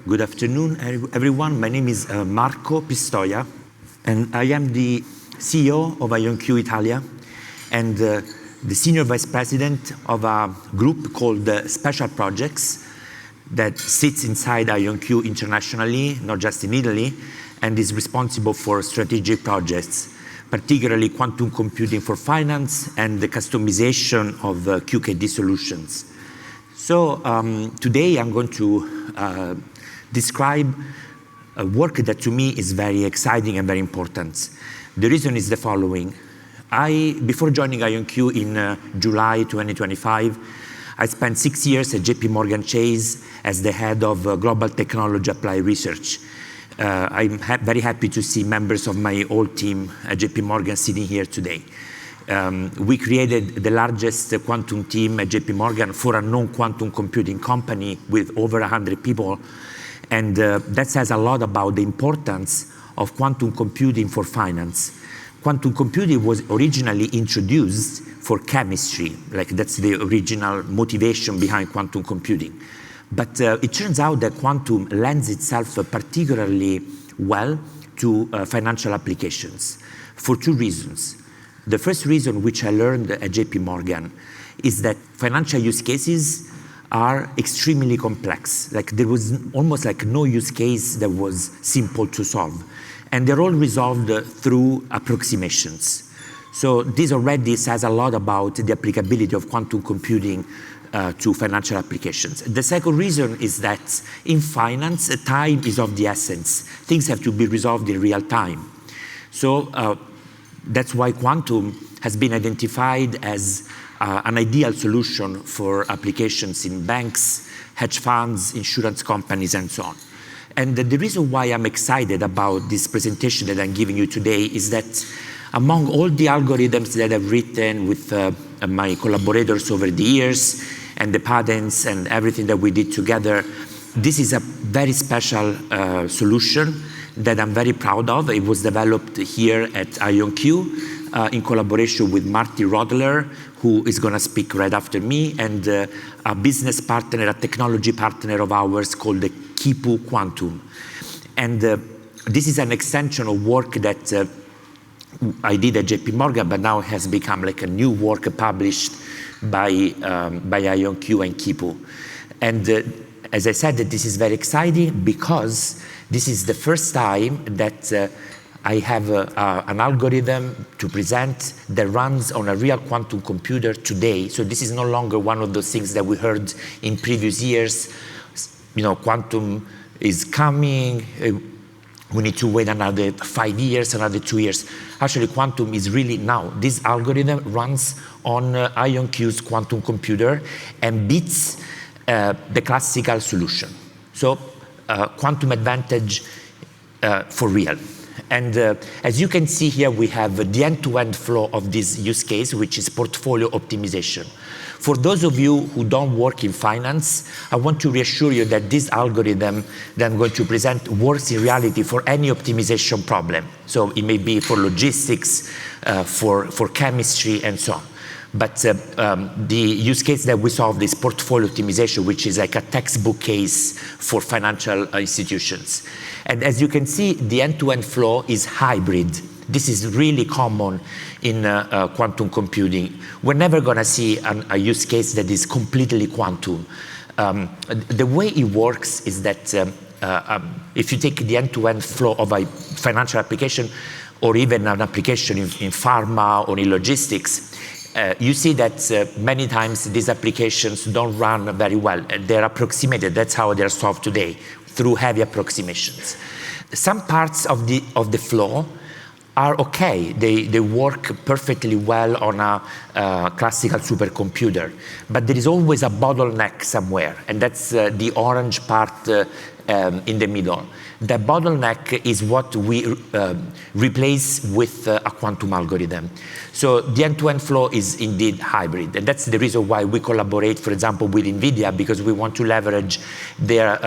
Good afternoon, everyone. My name is Marco Pistoia, and I am the CEO of IonQ Italia and the Senior Vice President of a group called Special Projects that sits inside IonQ internationally, not just in Italy, and is responsible for strategic projects, particularly quantum computing for finance and the customization of QKD solutions. So today I'm going to describe a work that to me is very exciting and very important. The reason is the following. Before joining IonQ in July 2025, I spent 6 years at JP Morgan Chase as the head of Global Technology Applied Research. I'm very happy to see members of my old team at JP Morgan sitting here today. We created the largest quantum team at JP Morgan for a non-quantum computing company with over 100 people. And that says a lot about the importance of quantum computing for finance. Quantum computing was originally introduced for chemistry, like that's the original motivation behind quantum computing. But it turns out that quantum lends itself particularly well to financial applications for two reasons. The first reason, which I learned at JP Morgan, is that financial use cases are extremely complex. Like there was almost like no use case that was simple to solve. And they're all resolved through approximations. So this already says a lot about the applicability of quantum computing to financial applications. The second reason is that in finance, time is of the essence. Things have to be resolved in real time. So that's why quantum has been identified as an ideal solution for applications in banks, hedge funds, insurance companies, and so on. And the reason why I'm excited about this presentation that I'm giving you today is that among all the algorithms that I've written with my collaborators over the years, and the patents and everything that we did together, this is a very special solution that I'm very proud of. It was developed here at IonQ in collaboration with Marty Rodler, who is going to speak right after me, and a business partner, a technology partner of ours called the Kipu Quantum. And this is an extension of work that I did at JP Morgan, but now has become like a new work published by IonQ and Kipu. And as I said, that this is very exciting because this is the first time that I have an algorithm to present that runs on a real quantum computer today. So this is no longer one of those things that we heard in previous years. You know, quantum is coming. We need to wait another 5 years, another 2 years. Actually, quantum is really now. This algorithm runs on IonQ's quantum computer and beats the classical solution. So quantum advantage for real. And as you can see here, we have the end-to-end flow of this use case, which is portfolio optimization. For those of you who don't work in finance, I want to reassure you that this algorithm that I'm going to present works in reality for any optimization problem. So it may be for logistics, for chemistry, and so on. But the use case that we solved is portfolio optimization, which is like a textbook case for financial institutions. And as you can see, the end-to-end flow is hybrid. This is really common in quantum computing. We're never going to see a use case that is completely quantum. The way it works is that if you take the end-to-end flow of a financial application, or even an application in pharma or in logistics, you see that many times these applications don't run very well. They're approximated. That's how they're solved today, through heavy approximations. Some parts of the flow are okay. They work perfectly well on a classical supercomputer. But there is always a bottleneck somewhere, and that's the orange part in the middle. The bottleneck is what we replace with a quantum algorithm. So the end-to-end flow is indeed hybrid. And that's the reason why we collaborate, for example, with NVIDIA, because we want to leverage their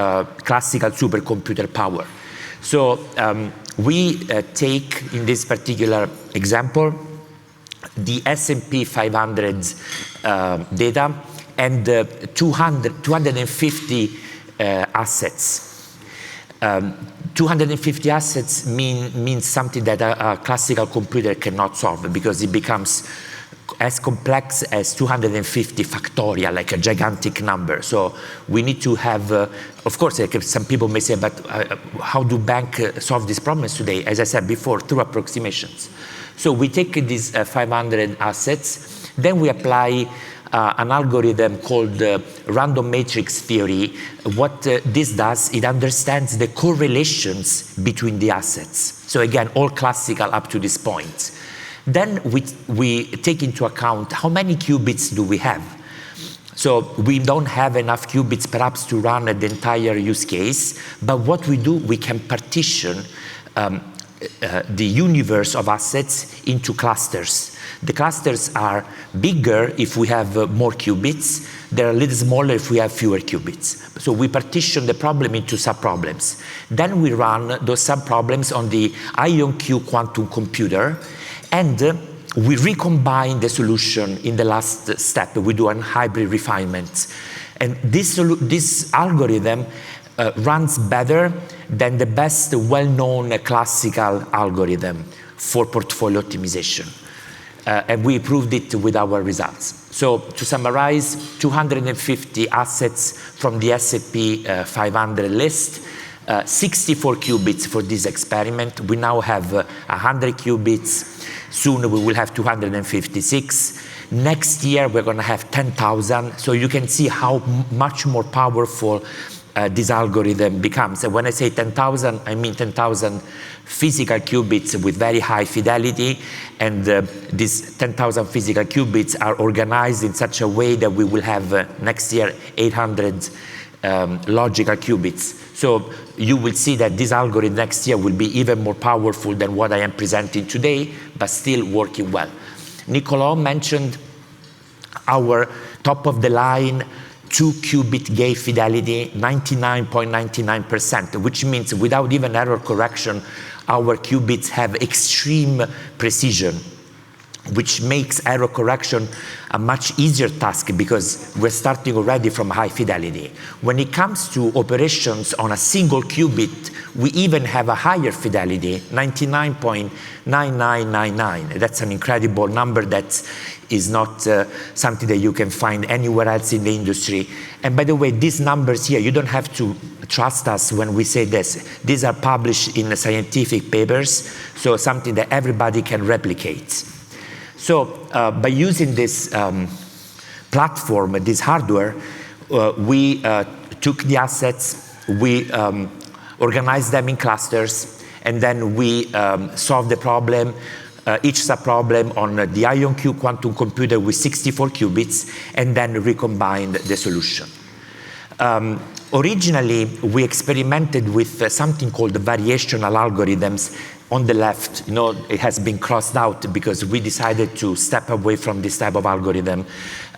classical supercomputer power. So we take, in this particular example, the S&P 500 data and 250 assets. 250 assets means something that a classical computer cannot solve, because it becomes as complex as 250 factorial, like a gigantic number. So we need to have, of course, like some people may say, but how do banks solve these problems today? As I said before, through approximations. So we take these 500 assets, then we apply an algorithm called random matrix theory. What this does, it understands the correlations between the assets. So again, all classical up to this point. Then we take into account how many qubits do we have. So we don't have enough qubits perhaps to run the entire use case, but what we do, we can partition the universe of assets into clusters. The clusters are bigger if we have more qubits. They're a little smaller if we have fewer qubits. So we partition the problem into subproblems. Then we run those subproblems on the IonQ quantum computer, and we recombine the solution in the last step. We do a hybrid refinement. And this algorithm runs better than the best well-known classical algorithm for portfolio optimization. And we proved it with our results. So to summarize, 250 assets from the S&P 500 list, 64 qubits for this experiment. We now have 100 qubits. Soon we will have 256. Next year we're going to have 10,000. So you can see how much more powerful this algorithm becomes. And when I say 10,000, I mean 10,000 physical qubits with very high fidelity. And these 10,000 physical qubits are organized in such a way that we will have next year 800 logical qubits. So you will see that this algorithm next year will be even more powerful than what I am presenting today, but still working well. Niccolo mentioned our top-of-the-line 2-qubit gate fidelity, 99.99%, which means without even error correction, our qubits have extreme precision, which makes error correction a much easier task because we're starting already from high fidelity. When it comes to operations on a single qubit, we even have a higher fidelity, 99.9999. That's an incredible number that is not something that you can find anywhere else in the industry. And by the way, these numbers here, you don't have to trust us when we say this. These are published in scientific papers, so something that everybody can replicate. So by using this platform, this hardware, we took the assets, we organized them in clusters, and then we solved the problem, each subproblem on the IonQ quantum computer with 64 qubits, and then recombined the solution. Originally, we experimented with something called variational algorithms. On the left, it has been crossed out because we decided to step away from this type of algorithm.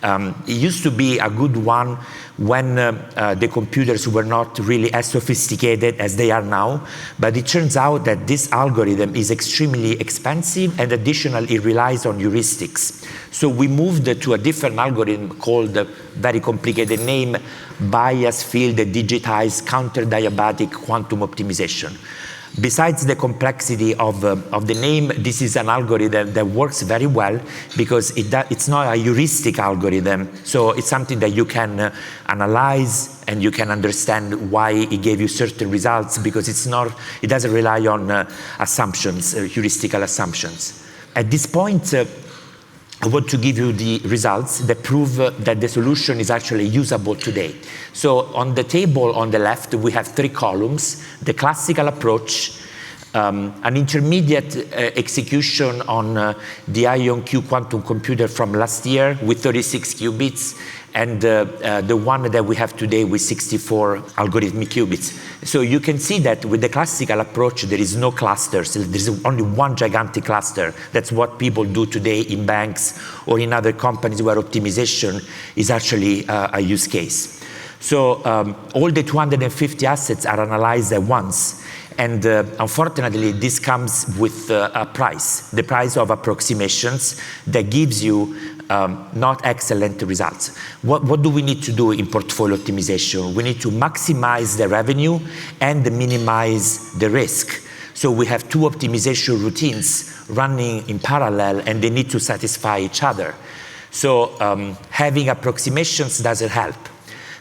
It used to be a good one when the computers were not really as sophisticated as they are now, but it turns out that this algorithm is extremely expensive, and additionally it relies on heuristics. So we moved to a different algorithm called, very complicated name, bias field digitized counter-diabatic quantum optimization. Besides the complexity of the name, this is an algorithm that works very well because it's not a heuristic algorithm. So it's something that you can analyze and you can understand why it gave you certain results, because it doesn't rely on assumptions, heuristical assumptions. At this point, I want to give you the results that prove that the solution is actually usable today. So on the table on the left, we have 3 columns: the classical approach, an intermediate execution on the IonQ quantum computer from last year with 36 qubits, and the one that we have today with 64 algorithmic qubits. So you can see that with the classical approach, there is no clusters. There's only one gigantic cluster. That's what people do today in banks or in other companies where optimization is actually a use case. So all the 250 assets are analyzed at once. And unfortunately, this comes with a price, the price of approximations that gives you not excellent results. What do we need to do in portfolio optimization? We need to maximize the revenue and minimize the risk. So we have two optimization routines running in parallel, and they need to satisfy each other. So having approximations doesn't help.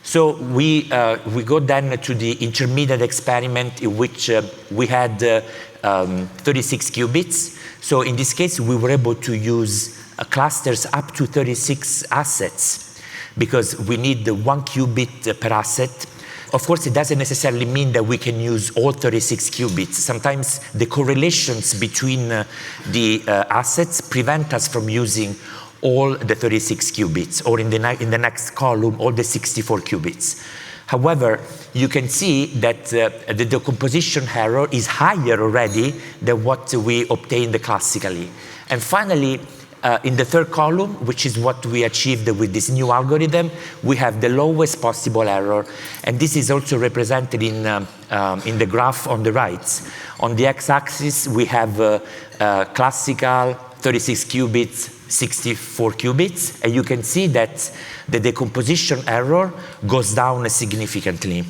So we go then to the intermediate experiment in which we had 36 qubits. So in this case, we were able to use clusters up to 36 assets because we need 1 qubit per asset. Of course, it doesn't necessarily mean that we can use all 36 qubits. Sometimes the correlations between the assets prevent us from using all the 36 qubits, or in the next column, all the 64 qubits. However, you can see that the decomposition error is higher already than what we obtained classically. And finally, in the third column, which is what we achieved with this new algorithm, we have the lowest possible error. And this is also represented in the graph on the right. On the x-axis, we have classical 36 qubits, 64 qubits, and you can see that the decomposition error goes down significantly.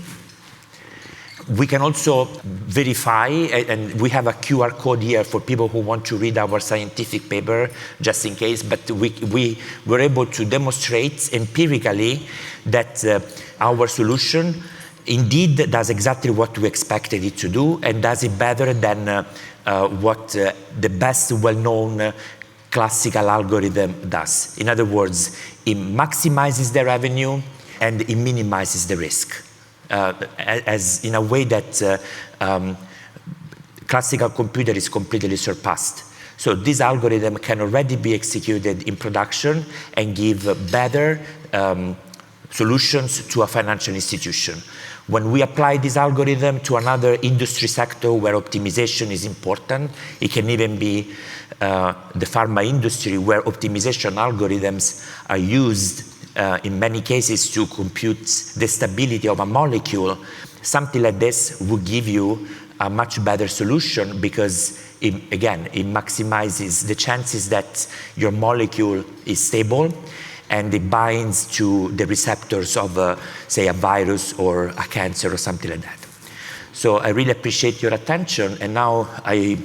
We can also verify, and we have a QR code here for people who want to read our scientific paper, just in case, but we were able to demonstrate empirically that our solution indeed does exactly what we expected it to do, and does it better than what the best well-known classical algorithm does. In other words, it maximizes the revenue and it minimizes the risk. As in a way that classical computer is completely surpassed. So this algorithm can already be executed in production and give better solutions to a financial institution. When we apply this algorithm to another industry sector where optimization is important, it can even be the pharma industry where optimization algorithms are used in many cases to compute the stability of a molecule. Something like this would give you a much better solution because, it maximizes the chances that your molecule is stable and it binds to the receptors of, say, a virus or a cancer or something like that. So I really appreciate your attention, and now I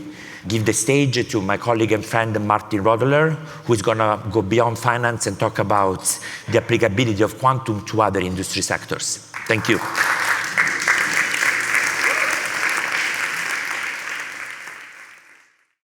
give the stage to my colleague and friend Martin Rodeler, who is going to go beyond finance and talk about the applicability of quantum to other industry sectors. Thank you.